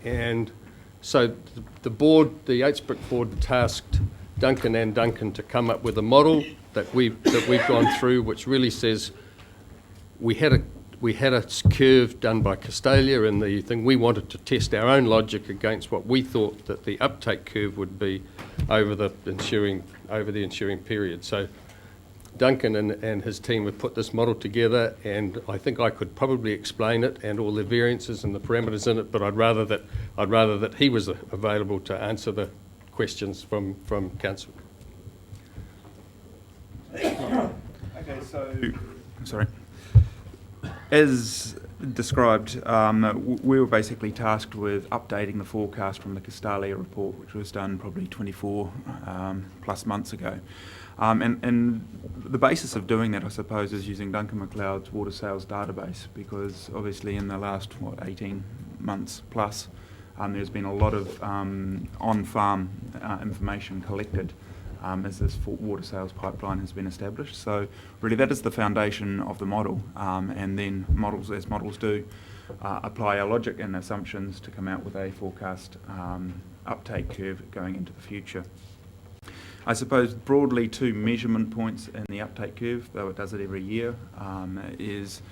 And so the board, the HBRIC board, tasked Duncan and Duncan to come up with a model that we've gone through, which really says we had a curve done by Castalia, and the thing we wanted to test our own logic against what we thought that the uptake curve would be over the ensuing period. So Duncan and his team have put this model together, and I think I could probably explain it and all the variances and the parameters in it, but I'd rather that he was available to answer the questions from council. Okay, so sorry. As described, we were basically tasked with updating the forecast from the Castalia report, which was done probably 24 plus months ago. And the basis of doing that, I suppose, is using Duncan MacLeod's water sales database, because obviously in the last, 18 months plus, there's been a lot of on-farm information collected as this water sales pipeline has been established. So really that is the foundation of the model, and then models, as models do, apply our logic and assumptions to come out with a forecast uptake curve going into the future. I suppose broadly two measurement points in the uptake curve, though it does it every year, is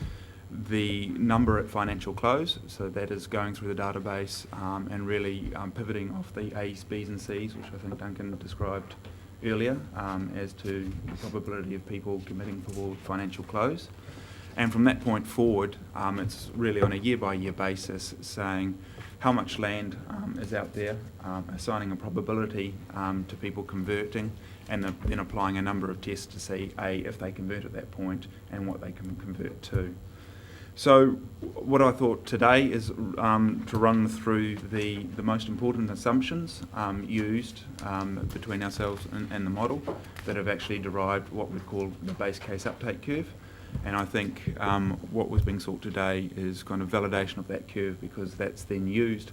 the number at financial close. So that is going through the database and really pivoting off the A's, B's and C's, which I think Duncan described earlier, as to the probability of people committing toward financial close. And from that point forward, it's really on a year-by-year basis saying how much land is out there, assigning a probability to people converting, and then applying a number of tests to see, A, if they convert at that point and what they can convert to. So what I thought today is to run through the most important assumptions used between ourselves and the model that have actually derived what we call the base case uptake curve. And I think what was being sought today is kind of validation of that curve, because that's then used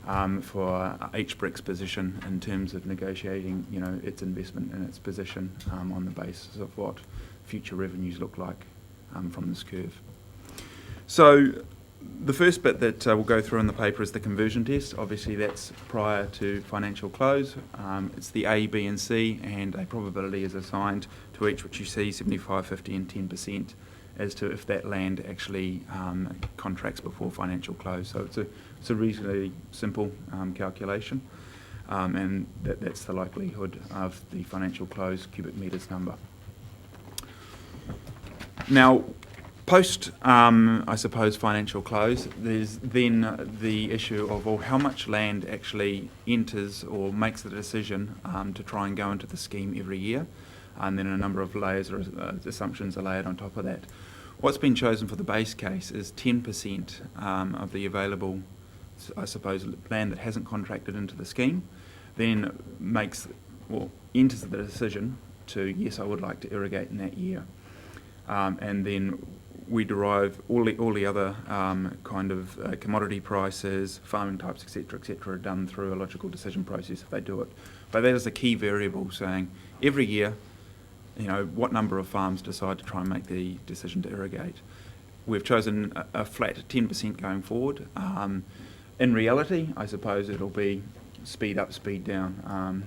for HBRIC's position in terms of negotiating, its investment and its position on the basis of what future revenues look like from this curve. So the first bit that we'll go through in the paper is the conversion test. Obviously that's prior to financial close. It's the A, B and C, and a probability is assigned to each, which you see 75, 50 and 10% as to if that land actually contracts before financial close. So it's a reasonably simple calculation, and that's the likelihood of the financial close cubic metres number. Now, post, I suppose, financial close, there's then the issue of, well, how much land actually enters or makes the decision to try and go into the scheme every year, and then a number of layers or assumptions are layered on top of that. What's been chosen for the base case is 10% of the available, I suppose, land that hasn't contracted into the scheme, then enters the decision to, yes, I would like to irrigate in that year. And then we derive all the other kind of commodity prices, farming types, etc., are done through a logical decision process if they do it. But that is a key variable, saying every year, what number of farms decide to try and make the decision to irrigate. We've chosen a flat 10% going forward. In reality, I suppose it'll be speed up, speed down.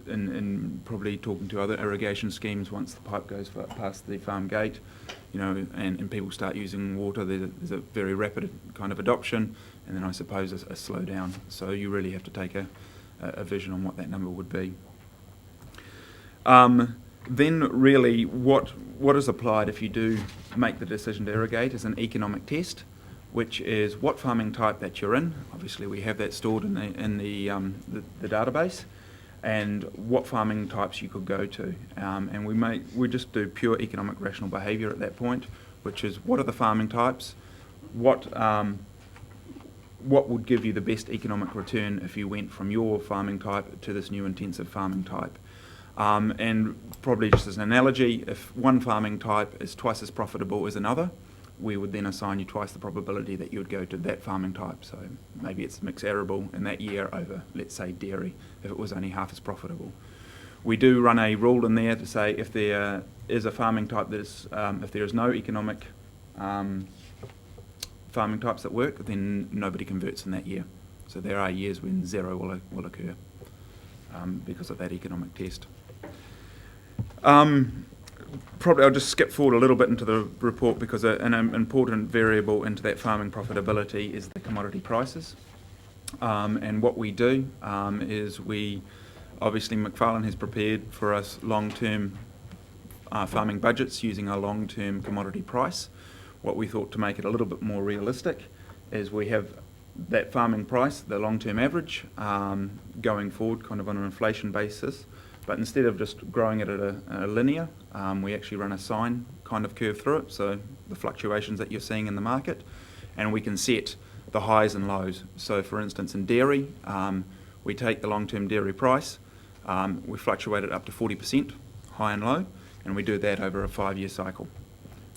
And probably talking to other irrigation schemes, once the pipe goes past the farm gate, and people start using water, there's a very rapid kind of adoption, and then I suppose a slowdown. So you really have to take a vision on what that number would be. Then really what is applied if you do make the decision to irrigate is an economic test, which is what farming type that you're in. Obviously we have that stored in the database, and what farming types you could go to. And we just do pure economic rational behaviour at that point, which is what are the farming types, what would give you the best economic return if you went from your farming type to this new intensive farming type. And probably just as an analogy, if one farming type is twice as profitable as another, we would then assign you twice the probability that you would go to that farming type. So maybe it's mixed arable in that year over, let's say, dairy, if it was only half as profitable. We do run a rule in there to say if there is a farming type that is, if there is no economic farming types that work, then nobody converts in that year. So there are years when zero will occur because of that economic test. Probably I'll just skip forward a little bit into the report because an important variable into that farming profitability is the commodity prices. And what we do is obviously McFarlane has prepared for us long-term farming budgets using a long-term commodity price. What we thought to make it a little bit more realistic is we have that farming price, the long-term average, going forward kind of on an inflation basis, but instead of just growing it at a linear, we actually run a sine kind of curve through it, so the fluctuations that you're seeing in the market, and we can set the highs and lows. So for instance in dairy, we take the long-term dairy price, we fluctuate it up to 40%, high and low, and we do that over a 5-year cycle.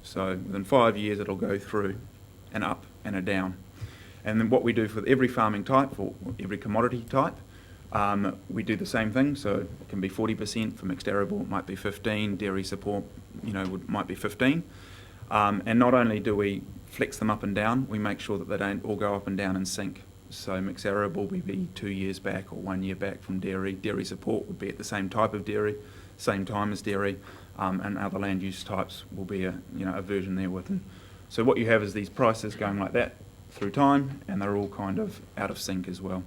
So within 5 years it'll go through an up and a down. And then what we do for every farming type, or every commodity type, we do the same thing. So it can be 40% for mixed arable, it might be 15, dairy support, might be 15. And not only do we flex them up and down, we make sure that they don't all go up and down in sync. So mixed arable would be 2 years back or 1 year back from dairy. Dairy support would be at the same type of dairy, same time as dairy, and other land use types will be a version there with them. So what you have is these prices going like that through time, and they're all kind of out of sync as well.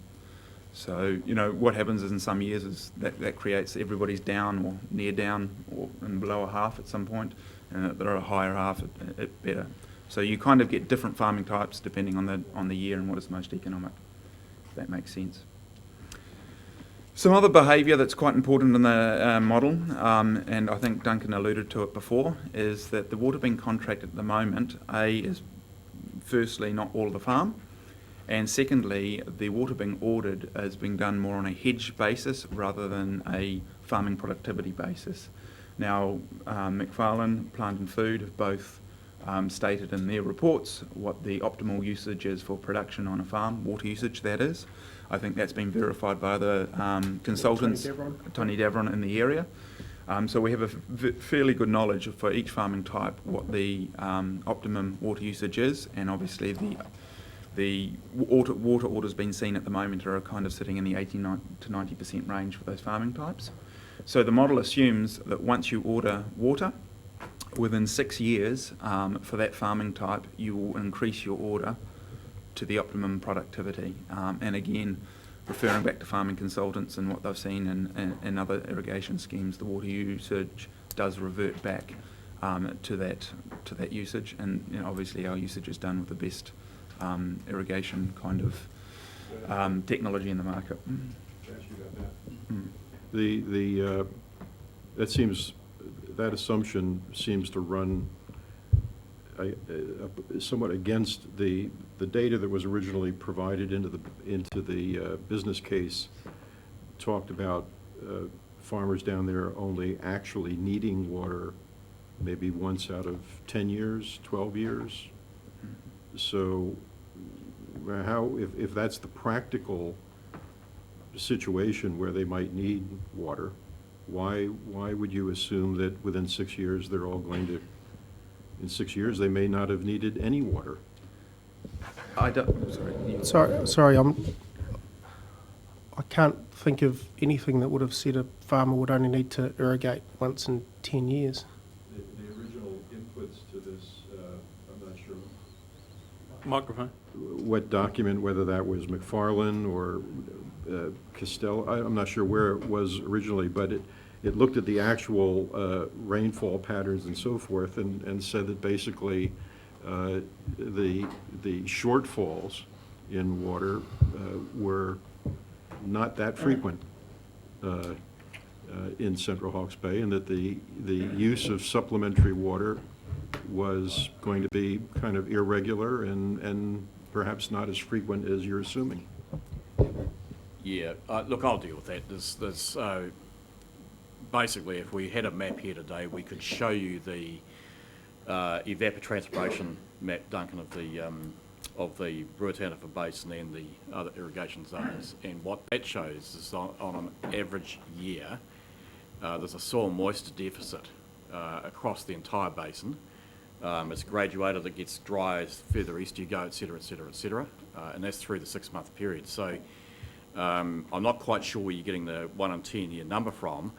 So what happens is in some years is that creates everybody's down or near down or in the lower half at some point, and if they're a higher half, it better. So you kind of get different farming types depending on the year and what is most economic, if that makes sense. Some other behaviour that's quite important in the model, and I think Duncan alluded to it before, is that the water being contracted at the moment, is firstly not all of the farm, and secondly the water being ordered is being done more on a hedge basis rather than a farming productivity basis. Now McFarlane, Plant and Food have both stated in their reports what the optimal usage is for production on a farm, water usage that is. I think that's been verified by the consultants, Tony Davron in the area. So we have a fairly good knowledge for each farming type what the optimum water usage is, and obviously the water orders being seen at the moment are kind of sitting in the 89 to 90% range for those farming types. So the model assumes that once you order water, within 6 years for that farming type, you will increase your order to the optimum productivity. And again, referring back to farming consultants and what they've seen in other irrigation schemes, the water usage does revert back to that usage, and obviously our usage is done with the best irrigation kind of technology in the market. That assumption seems to run somewhat against the data that was originally provided into the business case. Talked about farmers down there only actually needing water maybe once out of 10 years, 12 years. So how, if that's the practical situation where they might need water, why would you assume that within 6 years they're all going to, in 6 years they may not have needed any water? I can't think of anything that would have said a farmer would only need to irrigate once in 10 years. The original inputs to this, I'm not sure. Microphone. What document, whether that was McFarlane or Costello, I'm not sure where it was originally, but it looked at the actual rainfall patterns and so forth, and said that basically the shortfalls in water were not that frequent in Central Hawke's Bay, and that the use of supplementary water was going to be kind of irregular and perhaps not as frequent as you're assuming. Yeah, look, I'll deal with that. There's basically, if we had a map here today, we could show you the evapotranspiration map, Duncan, of the Ruataniwha Basin and the other irrigation zones. And what that shows is on an average year, there's a soil moisture deficit across the entire basin It's graduated, it gets dry as further east you go, et cetera, et cetera, et cetera. And that's through the 6-month period. So I'm not quite sure where you're getting the 1 in 10 year number from.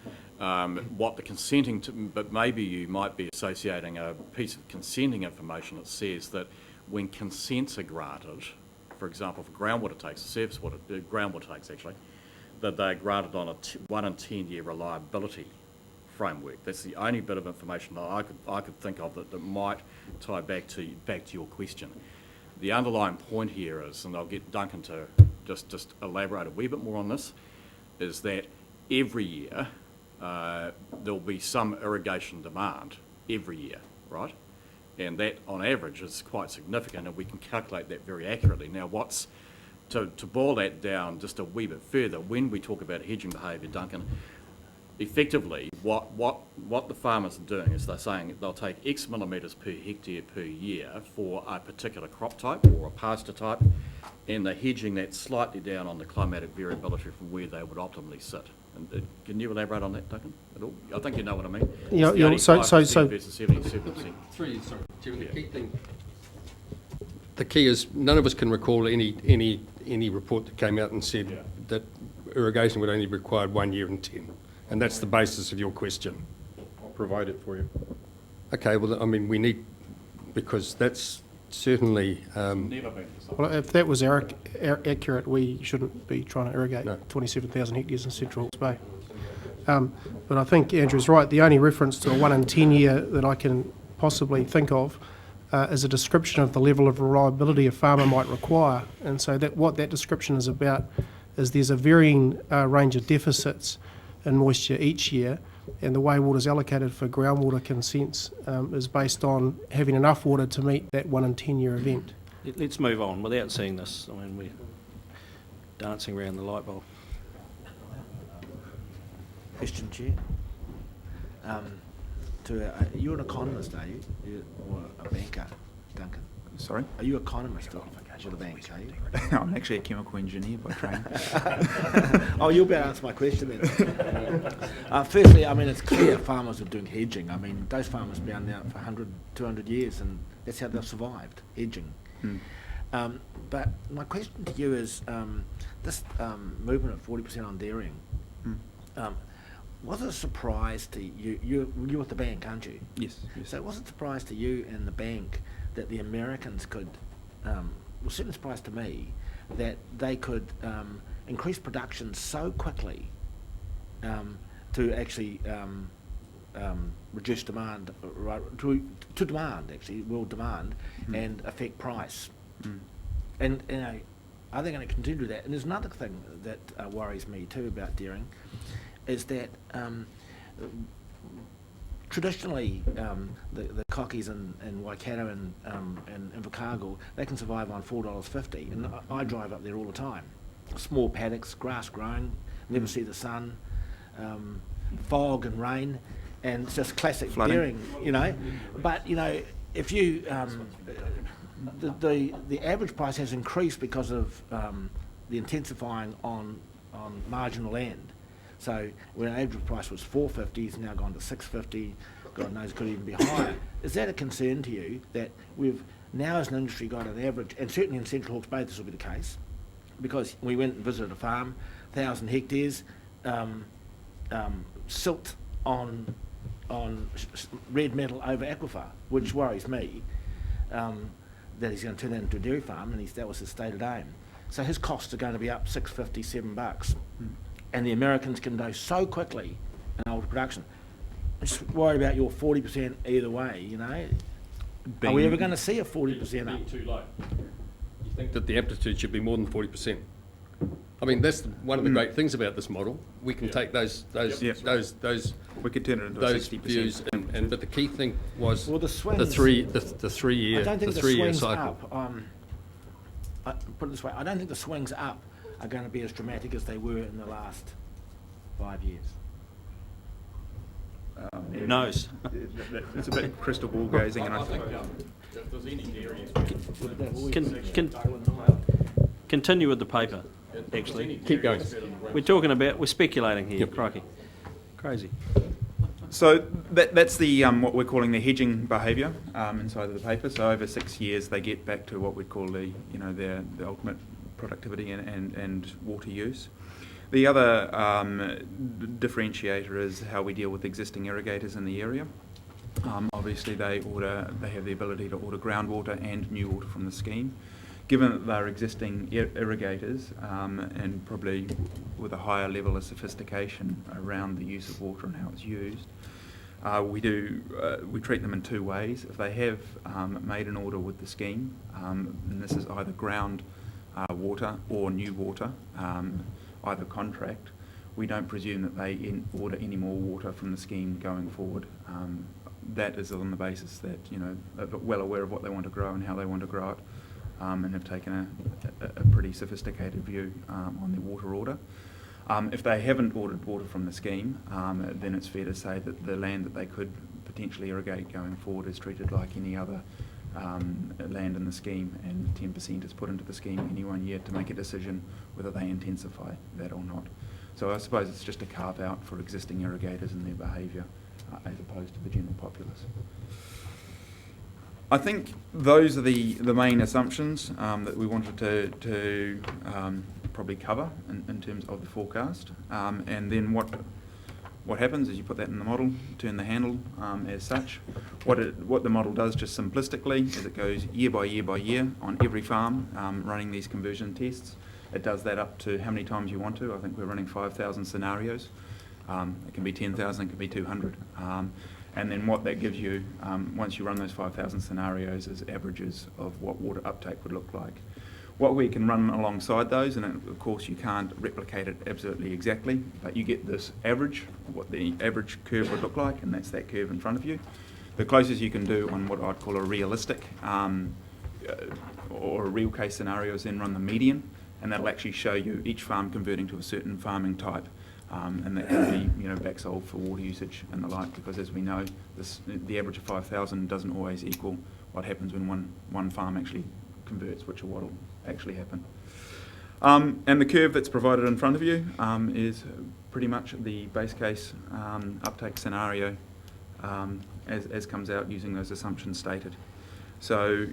What the consenting to, but maybe you might be associating a piece of consenting information that says that when consents are granted, for example, for groundwater takes, surface water, groundwater takes actually, that they're granted on a 1 in 10 year reliability framework. That's the only bit of information that I could think of that might tie back to your question. The underlying point here is, and I'll get Duncan to just elaborate a wee bit more on this, is that every year there'll be some irrigation demand every year, right? And that on average is quite significant, and we can calculate that very accurately. Now to boil that down just a wee bit further, when we talk about hedging behaviour, Duncan, effectively what the farmers are doing is they're saying they'll take X millimetres per hectare per year for a particular crop type or a pasture type, and they're hedging that slightly down on the climatic variability from where they would optimally sit. And can you elaborate on that, Duncan, at all? I think you know what I mean. Yeah, It's the yeah, so- 85% versus 77%. Chairman, the key thing, the key is none of us can recall any report that came out and said that irrigation would only be required 1 year in 10, and that's the basis of your question. I'll provide it for you. Okay, well, I mean, we need, because that's certainly, Never been decided. Well, if that was accurate, we shouldn't be trying to irrigate No. 27,000 hectares in Central Hawke's Bay. But I think Andrew's right. The only reference to a 1 in 10 year that I can possibly think of is a description of the level of reliability a farmer might require. And so what that description is about is there's a varying range of deficits in moisture each year, and the way water is allocated for groundwater consents is based on having enough water to meet that 1 in 10 year event. Let's move on without seeing this. I mean, we're dancing around the light bulb. Question, Chair. You're an economist, are you? Or a banker, Duncan? Sorry? Are you an economist with a bank, are you? I'm actually a chemical engineer by training. Oh, you'll be able to answer my question then. Firstly, I mean, it's clear farmers are doing hedging. I mean, those farmers have been down for 100, 200 years, and that's how they've survived, hedging. But my question to you is, this movement of 40% on dairying, was it a surprise to you? You're with the bank, aren't you? Yes. So was it a surprise to you and the bank that the Americans could, well, certainly a surprise to me, that they could increase production so quickly to actually reduce demand, right, to demand, actually, world demand, and affect price? And you know, are they going to continue to do that? And there's another thing that worries me too about dairying, is that traditionally the cockies in Waikato and Invercargill, they can survive on $4.50, and I drive up there all the time. Small paddocks, grass growing, never see the sun, fog and rain, and it's just classic Flooding. dairying, you know. But you know, if you the average price has increased because of the intensifying on marginal land. So when an average price was $4.50, it's now gone to $6.50. God knows, it could even be higher. Is that a concern to you that we've now, as an industry, got an average, and certainly in Central Hawke's Bay this will be the case, because we went and visited a farm, 1,000 hectares, silt on red metal over aquifer, which worries me, that he's going to turn that into a dairy farm, and that was his stated aim. So his costs are going to be up $6.50, $7. And the Americans can go so quickly in old production. I'm just worried about your 40% either way, you know. Are we ever going to see a 40% up? Too low. You think that the amplitude should be more than 40%? I mean, that's one of the great things about this model. We can take those We could turn it into a those 60%. views, and but the key thing was Well, the swings, the 3 year I don't think the 3 year swings cycle. up. Put it this way: I don't think the swings up are going to be as dramatic as they were in the last 5 years. Who knows? It's a bit crystal ball gazing, and I think If there's any dairy, Continue with the paper, actually. Keep going. We're speculating here, crikey. Crazy. So that's the what we're calling the hedging behaviour inside of the paper. So over 6 years, they get back to what we'd call the their ultimate productivity and water use. The other differentiator is how we deal with existing irrigators in the area. Obviously, they have the ability to order groundwater and new water from the scheme. Given that they're existing irrigators and probably with a higher level of sophistication around the use of water and how it's used, we treat them in two ways. If they have made an order with the scheme, and this is either ground water or new water, either contract, we don't presume that they order any more water from the scheme going forward. That is on the basis that they're well aware of what they want to grow and how they want to grow it, and have taken a pretty sophisticated view on their water order. If they haven't ordered water from the scheme, then it's fair to say that the land that they could potentially irrigate going forward is treated like any other land in the scheme, and 10% is put into the scheme any 1 year to make a decision whether they intensify that or not. So I suppose it's just a carve out for existing irrigators and their behaviour as opposed to the general populace. I think those are the main assumptions that we wanted to probably cover in terms of the forecast. And then what happens is you put that in the model, turn the handle as such. What the model does just simplistically is it goes year by year by year on every farm running these conversion tests. It does that up to how many times you want to. I think we're running 5,000 scenarios. It can be 10,000, it can be 200. And then what that gives you, once you run those 5,000 scenarios, is averages of what water uptake would look like. What we can run alongside those, and of course you can't replicate it absolutely exactly, but you get this average, what the average curve would look like, and that's that curve in front of you. The closest you can do on what I'd call a realistic or a real case scenario is then run the median, and that'll actually show you each farm converting to a certain farming type. And that can be, back solved for water usage and the like, because as we know, the average of 5,000 doesn't always equal what happens when one farm actually converts, which is what will actually happen. And the curve that's provided in front of you is pretty much the base case uptake scenario as comes out using those assumptions stated. So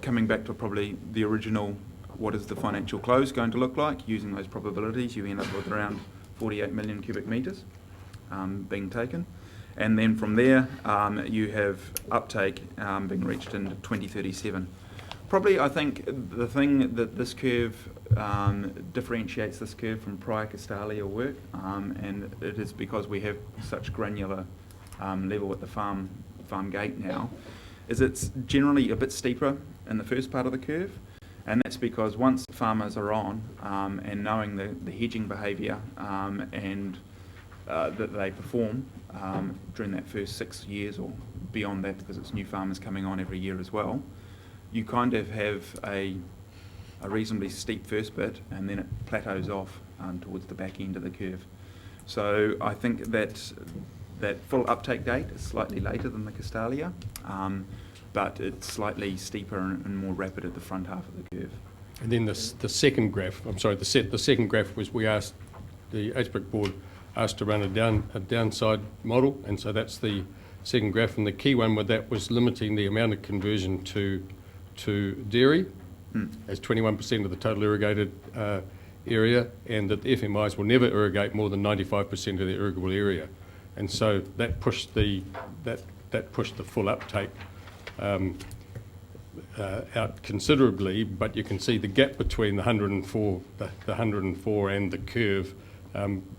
coming back to probably the original, what is the financial close going to look like? Using those probabilities, you end up with around 48 million cubic metres being taken. And then from there, you have uptake being reached in 2037. Probably, I think, the thing that this curve differentiates this curve from prior Castalia work, and it is because we have such granular level at the farm gate now, is it's generally a bit steeper in the first part of the curve. And that's because once farmers are on and knowing the hedging behaviour and that they perform during that first 6 years or beyond that, because it's new farmers coming on every year as well, you kind of have a reasonably steep first bit, and then it plateaus off towards the back end of the curve. So I think that full uptake date is slightly later than the Castalia, but it's slightly steeper and more rapid at the front half of the curve. And then the second graph, the second graph was we asked, the HBRIC board asked to run a downside model, and so that's the second graph, and the key one with that was limiting the amount of conversion to dairy as 21% of the total irrigated area, and that the FMIs will never irrigate more than 95% of the irrigable area. And so that pushed the full uptake out considerably, but you can see the gap between the 104 and the curve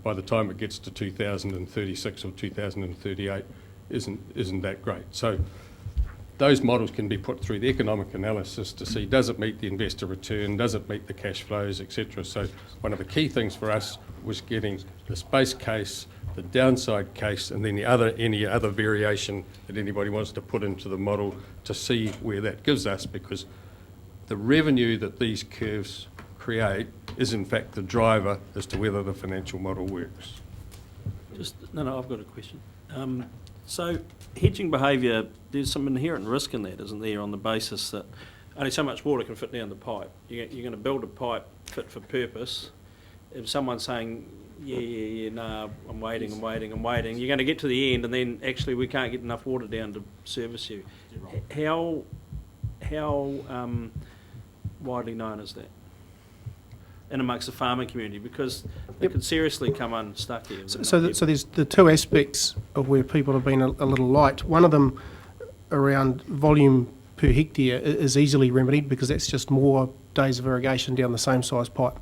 by the time it gets to 2036 or 2038 isn't that great. So those models can be put through the economic analysis to see, does it meet the investor return, does it meet the cash flows, etc. So one of the key things for us was getting this base case, the downside case, and then any other variation that anybody wants to put into the model to see where that gives us, because the revenue that these curves create is in fact the driver as to whether the financial model works. No, I've got a question. So hedging behaviour, there's some inherent risk in that, isn't there, on the basis that only so much water can fit down the pipe. You're going to build a pipe fit for purpose, if someone's saying, no, I'm waiting, you're going to get to the end and then actually we can't get enough water down to service you. How widely known is that in amongst the farming community? Because they could seriously come unstuck here. So there's the two aspects of where people have been a little light. One of them around volume per hectare is easily remedied because that's just more days of irrigation down the same size pipe.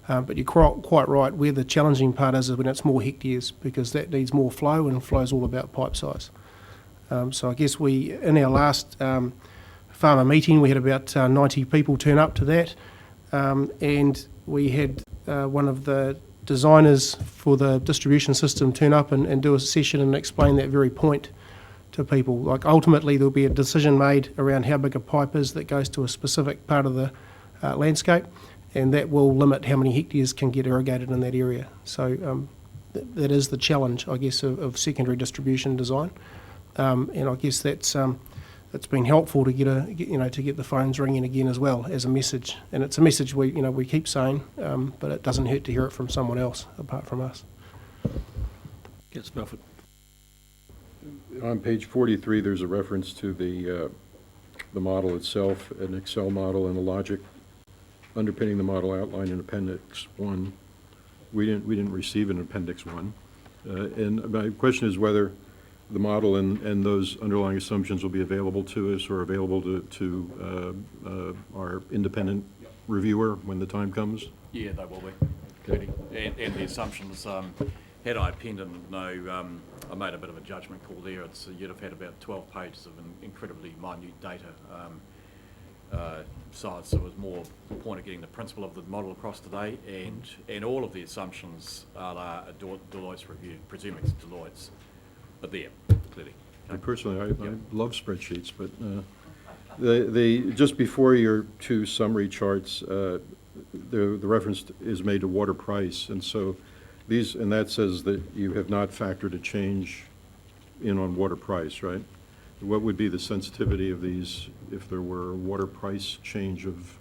But you're quite right, where the challenging part is when it's more hectares because that needs more flow and flow's all about pipe size. So I guess in our last farmer meeting, we had about 90 people turn up to that, and we had one of the designers for the distribution system turn up and do a session and explain that very point to people. Like ultimately there'll be a decision made around how big a pipe is that goes to a specific part of the landscape, and that will limit how many hectares can get irrigated in that area. So that is the challenge, I guess, of secondary distribution design, and I guess that's it's been helpful to get the phones ringing again as well as a message, and it's a message we keep saying, but it doesn't hurt to hear it from someone else apart from us. Gets Belford. On page 43, there's a reference to the model itself, an Excel model, and the logic underpinning the model outlined in Appendix 1. We didn't receive an Appendix 1. And my question is whether the model and those underlying assumptions will be available to us or available to our independent reviewer when the time comes? Yeah, they will be. And the assumptions, had I penned in, I made a bit of a judgment call there. You'd have had about 12 pages of incredibly minute data. So it was more the point of getting the principle of the model across today, and all of the assumptions are Deloitte's review, presuming it's Deloitte's, but there, clearly. Personally, I love spreadsheets, but just before your two summary charts, the reference is made to water price, and so and that says that you have not factored a change in on water price, right? What would be the sensitivity of these if there were a water price change of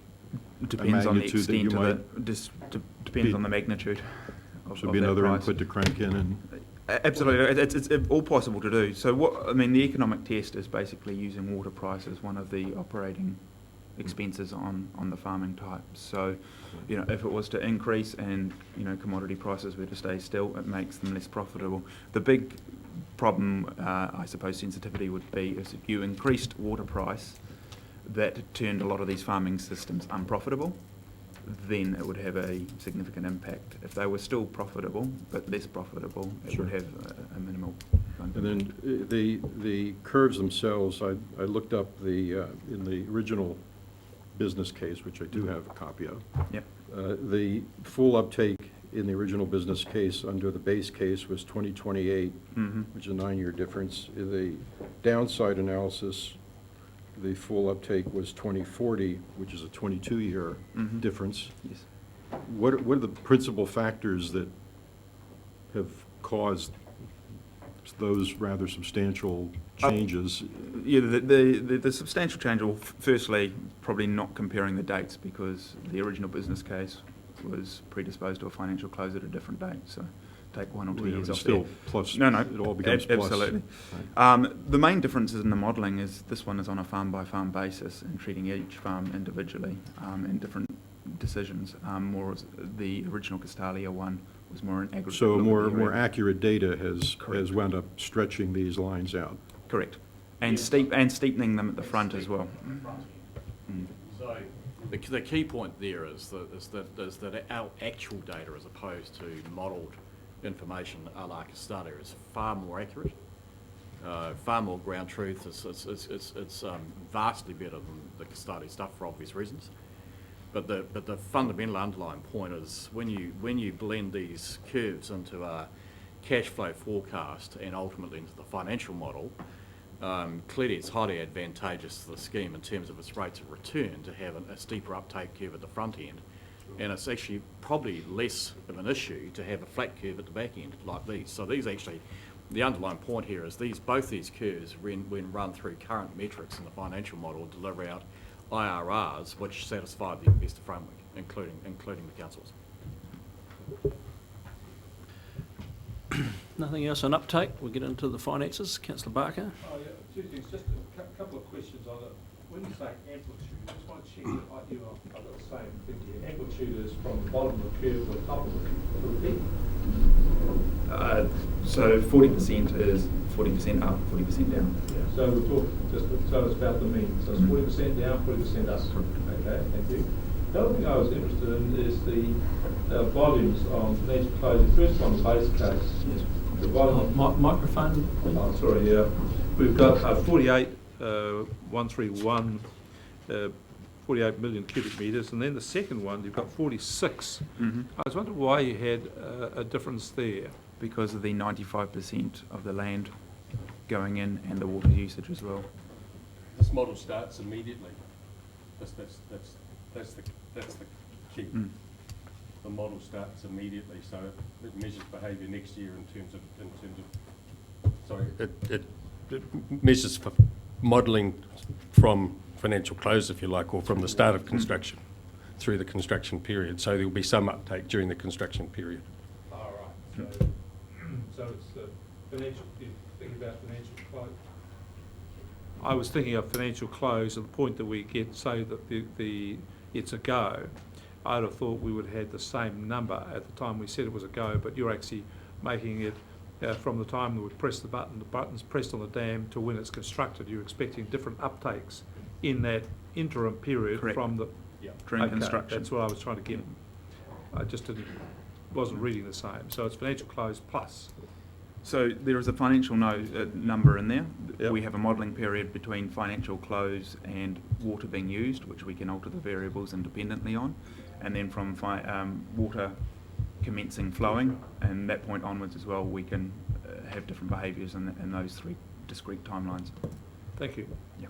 Depends on the magnitude that you extent might? of it. Depends on the magnitude. So it'd be another input to crank in and. Absolutely, it's all possible to do. So the economic test is basically using water price as one of the operating expenses on the farming type. So, if it was to increase and commodity prices were to stay still, it makes them less profitable. The big problem, I suppose, sensitivity would be is if you increased water price, that turned a lot of these farming systems unprofitable, then it would have a significant impact. If they were still profitable but less profitable, it would have a minimal. And then the curves themselves, I looked up in the original business case, which I do have a copy of. Yep. The full uptake in the original business case under the base case was 2028, which is a 9-year difference. In the downside analysis, the full uptake was 2040, which is a 22-year difference. Yes. What are the principal factors that have caused those rather substantial changes? Yeah, the substantial change, well, firstly, probably not comparing the dates because the original business case was predisposed to a financial close at a different date, so take 1 or 2 years off still there. plus. No, It all becomes plus. absolutely. Right. The main differences in the modelling is this one is on a farm-by-farm basis and treating each farm individually and different decisions. Whereas the original Castalia one was more an aggregate. So look at the more area. accurate data has Correct. wound up stretching these lines out. Correct. And steepening them at the front as well. So the key point there is that our actual data, as opposed to modelled information a la Castalia, is far more accurate, far more ground truth. It's vastly better than the Castalia stuff for obvious reasons. But the fundamental underlying point is when you blend these curves into a cash flow forecast and ultimately into the financial model, clearly it's highly advantageous to the scheme in terms of its rates of return to have a steeper uptake curve at the front end, and it's actually probably less of an issue to have a flat curve at the back end like these. So these actually, the underlying point here is both these curves, when run through current metrics in the financial model, deliver out IRRs which satisfy the investor framework, including the councils. Nothing else on uptake? We'll get into the finances. Councillor Barker? Oh, yeah, two things, just a couple of questions on it. When you say amplitude, I just want to check that I've got the same thing here. Amplitude is from the bottom of the curve to the top of the peak. So 40% is 40% up, 40% down. So we're talking so it's about the mean. So it's 40% down, 40% up. Okay, thank you. The other thing I was interested in is the volumes on financial closing. First on the base case. Yes. The volume. Microphone, please. Oh, sorry, yeah. We've got 131, 48 million cubic metres, and then the second one, you've got 46. Mm-hmm. I was wondering why you had a difference there. Because of the 95% of the land going in and the water usage as well. This model starts immediately. That's the key. Mm. The model starts immediately, so it measures behaviour next year it measures for modelling from financial close, if you like, or from the start of construction through the construction period. So there will be some uptake during the construction period. All right. So it's the financial. You think about financial close. I was thinking of financial close at the point that we get, say that the it's a go. I'd have thought we would have had the same number at the time we said it was a go, but you're actually making it from the time that we press the button's pressed on the dam to when it's constructed. You're expecting different uptakes in that interim period. Correct. From the During okay, construction. That's what I was trying to get. I just wasn't reading the same. So it's financial close plus. So there is a financial number in there. Yep. We have a modelling period between financial close and water being used, which we can alter the variables independently on. And then from water commencing flowing, and that point onwards as well, we can have different behaviours in those three discrete timelines. Thank you. Yeah.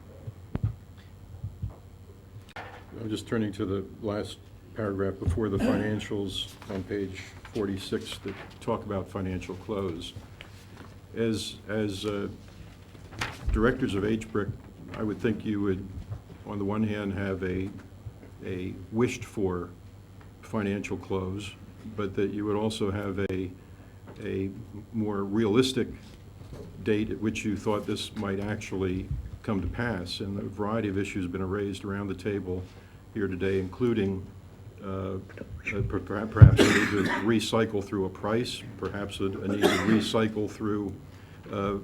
I'm just turning to the last paragraph before the financials on page 46 that talk about financial close. As directors of HBRIC, I would think you would, on the one hand, have a wished for financial close, but that you would also have a more realistic date at which you thought this might actually come to pass. And a variety of issues have been raised around the table here today, including perhaps a need to recycle through a price, perhaps a need to recycle through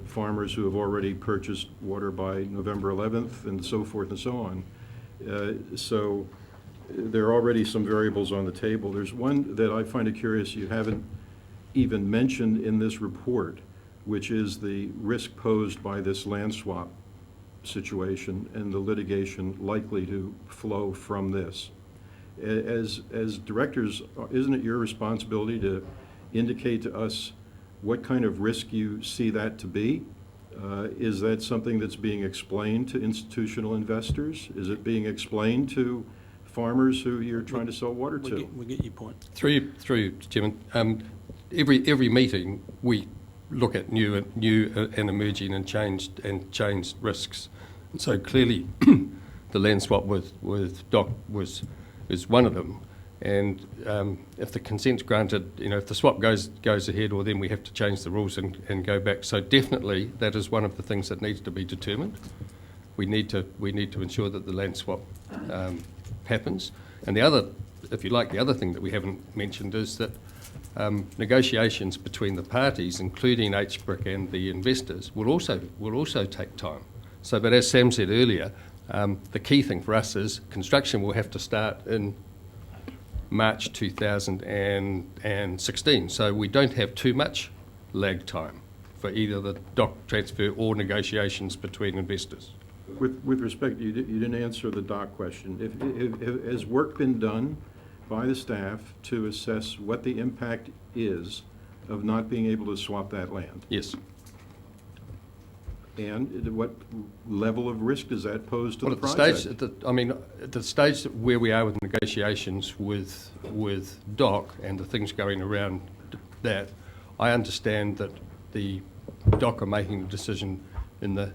farmers who have already purchased water by November 11th, and so forth and so on. So there are already some variables on the table. There's one that I find it curious you haven't even mentioned in this report, which is the risk posed by this land swap situation and the litigation likely to flow from this. As directors, isn't it your responsibility to indicate to us what kind of risk you see that to be? Is that something that's being explained to institutional investors? Is it being explained to farmers who you're trying to sell water to? We get your point. Through Chairman, every meeting we look at new and emerging and changed risks. And so clearly, the land swap with DOC is one of them. And if the consent's granted, if the swap goes ahead, or then we have to change the rules and go back. So definitely, that is one of the things that needs to be determined. We need to ensure that the land swap happens. And the other, if you like, the other thing that we haven't mentioned is that negotiations between the parties, including HBRIC and the investors, will also take time. So, but as Sam said earlier, the key thing for us is construction will have to start in March 2016. So we don't have too much lag time for either the DOC transfer or negotiations between investors. With respect, you didn't answer the DOC question. Has work been done by the staff to assess what the impact is of not being able to swap that land? Yes. And what level of risk does that pose to the At the project? at the stage where we are with negotiations with DOC and the things going around that, I understand that the DOC are making a decision in the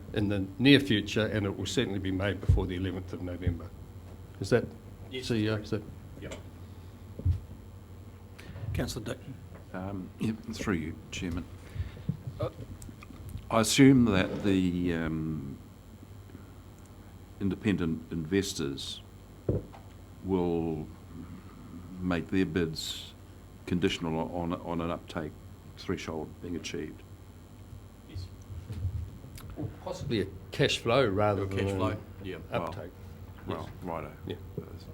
near future, and it will certainly be made before the 11th of November. Is that? Yes. CEO? Is that? Yep. Councillor Dick. Through you, Chairman. I assume that the independent investors will make their bids conditional on an uptake threshold being achieved. Possibly a cash flow rather than Cash flow, an yeah. uptake. Well, righto. Yeah.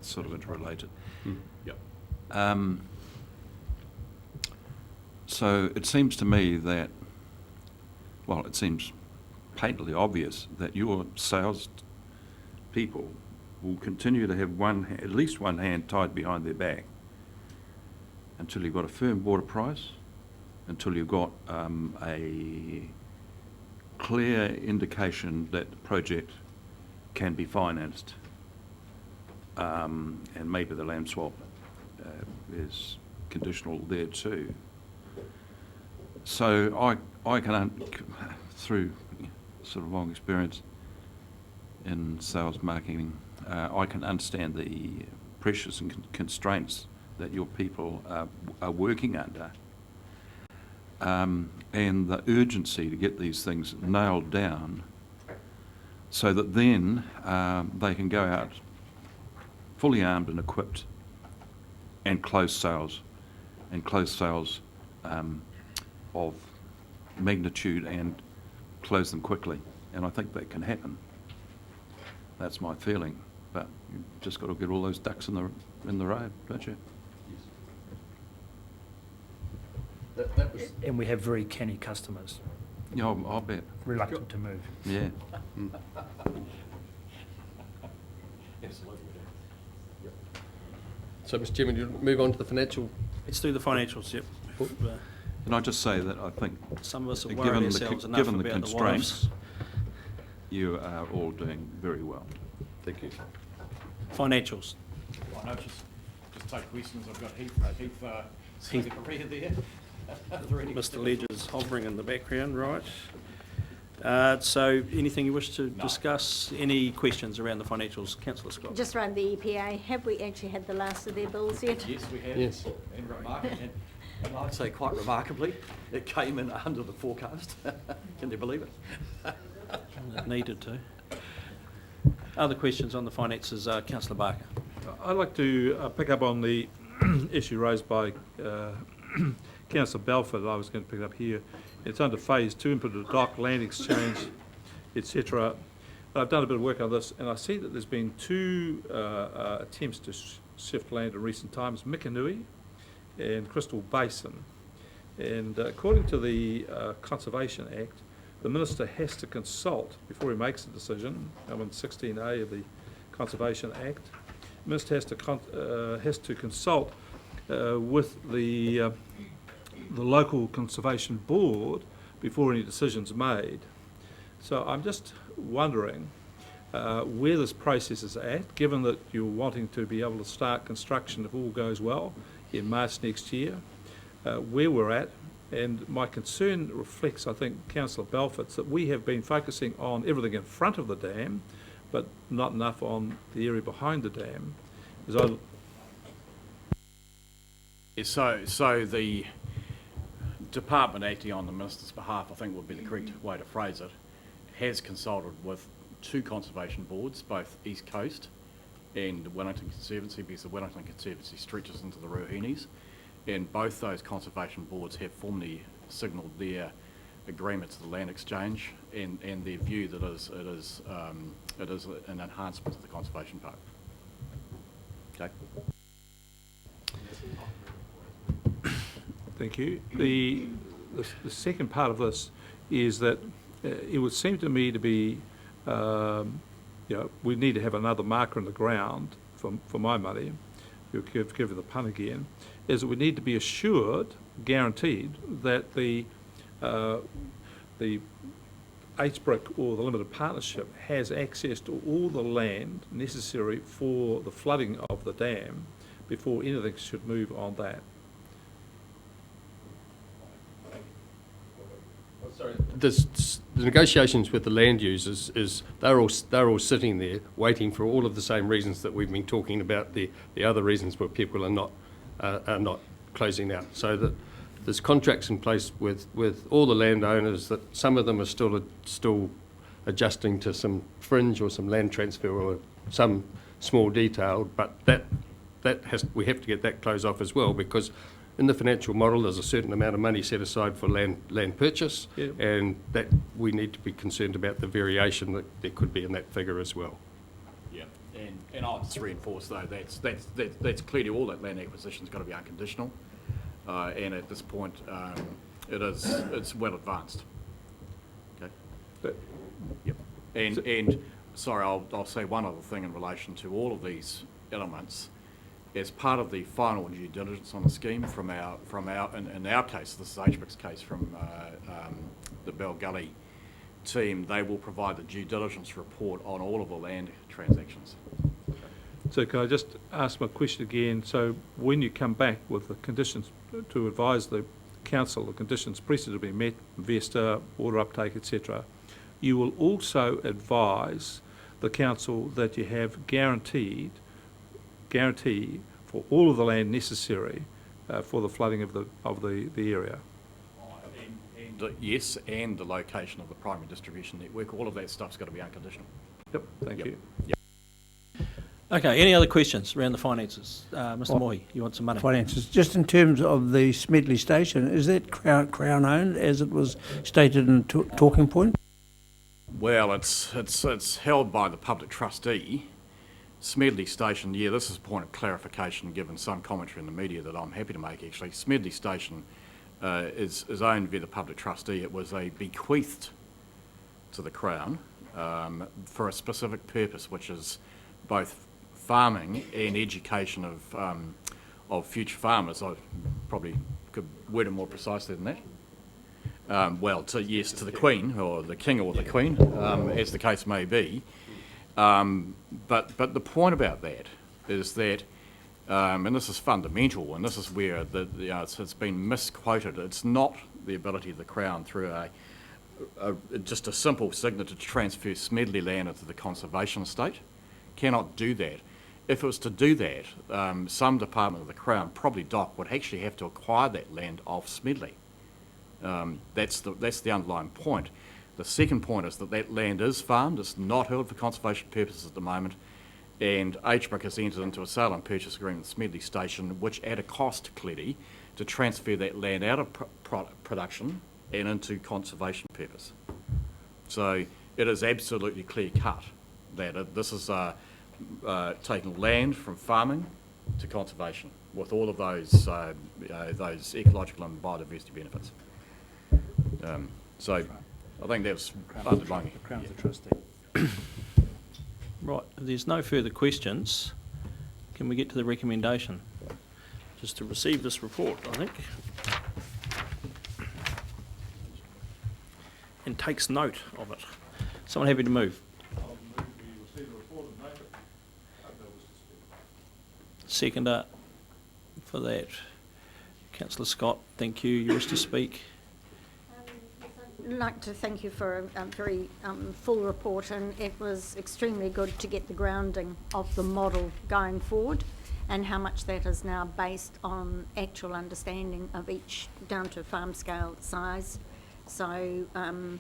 Sort of interrelated. Yep. So it seems to me that, well, it seems patently obvious that your sales people will continue to have at least one hand tied behind their back until you've got a firm water price, until you've got a clear indication that the project can be financed, and maybe the land swap is conditional there too. So I can, through sort of long experience in sales marketing, I can understand the pressures and constraints that your people are working under, and the urgency to get these things nailed down so that then they can go out fully armed and equipped and close sales of magnitude and close them quickly. And I think that can happen. That's my feeling. But you've just got to get all those ducks in the road, don't you? That was And we have very canny customers, Yeah, I'll bet. reluctant to move. Yeah. So, Mr. Chairman, you move on to the financial. Let's do the financials, yep. Can I just say that I think, Some of us have given worried the ourselves enough given the about the constraints, one-offs. you are all doing very well. Thank you. Financials. I know, just take questions. I've got Heath prepared there. Are there any Mr. Ledger's hovering in the background, right? So anything you wish to discuss? Any questions around the financials? Councillor Scott? Just around the EPA, have we actually had the last of their bills yet? Yes, we have. Yes. And I'd say quite remarkably, it came in under the forecast. Can you believe it? It needed to. Other questions on the finances? Councillor Barker? I'd like to pick up on the issue raised by Councillor Belford. I was going to pick it up here. It's under phase 2, input of dock, land exchange, etc. I've done a bit of work on this, and I see that there's been 2 attempts to shift land in recent times, Mikanui and Crystal Basin. And according to the Conservation Act, the Minister has to consult before he makes a decision. I'm in 16A of the Conservation Act. The Minister has to consult with the local conservation board before any decision's made. So I'm just wondering where this process is at, given that you're wanting to be able to start construction if all goes well in March next year, where we're at. And my concern reflects, I think, Councillor Belford's, that we have been focusing on everything in front of the dam, but not enough on the area behind the dam. So the department acting on the Minister's behalf, I think would be the correct way to phrase it, has consulted with 2 conservation boards, both East Coast and Wellington Conservancy, because the Wellington Conservancy stretches into the Ruahinis, and both those conservation boards have formally signalled their agreement to the land exchange and their view that it is an enhancement to the conservation park. Okay. Thank you. The second part of this is that it would seem to me to be, we need to have another marker in the ground for my money. You'll give the pun again. Is that we need to be assured, guaranteed, that the HBRIC or the limited partnership has access to all the land necessary for the flooding of the dam before anything should move on that. Sorry, the negotiations with the land users is they're all sitting there waiting for all of the same reasons that we've been talking about, the other reasons where people are not closing out. So that there's contracts in place with all the landowners that some of them are still adjusting to some fringe or some land transfer or some small detail, but we have to get that closed off as well, because in the financial model there's a certain amount of money set aside for land purchase, and that we need to be concerned about the variation that there could be in that figure as well. Yeah, and I'll just reinforce though, that's clearly all that land acquisition's got to be unconditional, and at this point it's well advanced. Okay. Yep. And sorry, I'll say one other thing in relation to all of these elements. As part of the final due diligence on the scheme from our in our case, this is HBRIC's case, from the Bell Gully team, they will provide the due diligence report on all of the land transactions. So can I just ask my question again? So when you come back with the conditions to advise the council, the conditions precedent to be met, investor, water uptake, etc., you will also advise the council that you have guarantee for all of the land necessary for the flooding of the area. Yes, and the location of the primary distribution network, all of that stuff's got to be unconditional. Yep, thank you. Yep. Okay, any other questions around the finances? Mr. Mohi, you want some money? Finances. Just in terms of the Smedley station, is that Crown owned as it was stated in talking point? Well, it's held by the public trustee. Smedley Station, yeah, this is a point of clarification given some commentary in the media that I'm happy to make actually. Smedley Station is owned by the public trustee. It was a bequeathed to the Crown for a specific purpose, which is both farming and education of future farmers. I probably could word it more precisely than that. Well, to the Queen, or the King or the Queen, as the case may be. But the point about that is that, and this is fundamental, and this is where it's been misquoted. It's not the ability of the Crown through just a simple signature to transfer Smedley land into the conservation estate. Cannot do that. If it was to do that, some department of the Crown, probably DOC, would actually have to acquire that land off Smedley. That's the underlying point. The second point is that land is farmed. It's not held for conservation purposes at the moment, and HBRIC has entered into a sale and purchase agreement with Smedley Station, which at a cost clearly to transfer that land out of production and into conservation purpose. So it is absolutely clear cut that this is taking land from farming to conservation with all of those ecological and biodiversity benefits. So I think that's underlying. The Crown's the trustee. Right, if there's no further questions, can we get to the recommendation? Just to receive this report, I think. And takes note of it. Someone happy to move? Seconder for that. Councillor Scott, thank you. You wish to speak? I'd like to thank you for a very full report, and it was extremely good to get the grounding of the model going forward and how much that is now based on actual understanding of each down to farm scale size. So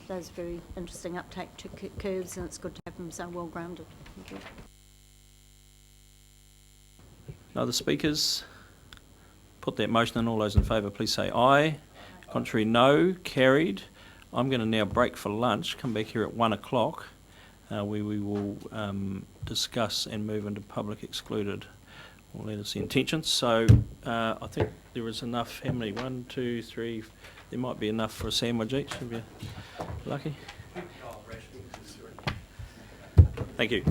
those very interesting uptake to curves, and it's good to have them so well grounded. Thank you. Other speakers? Put that motion in. All those in favour, please say aye. Contrary, no. Carried. I'm going to now break for lunch. Come back here at 1 o'clock, where we will discuss and move into public excluded. Well, that is the intention. So I think there is enough. How many? 1, 2, 3. There might be enough for a sandwich each, if you're lucky. Thank you.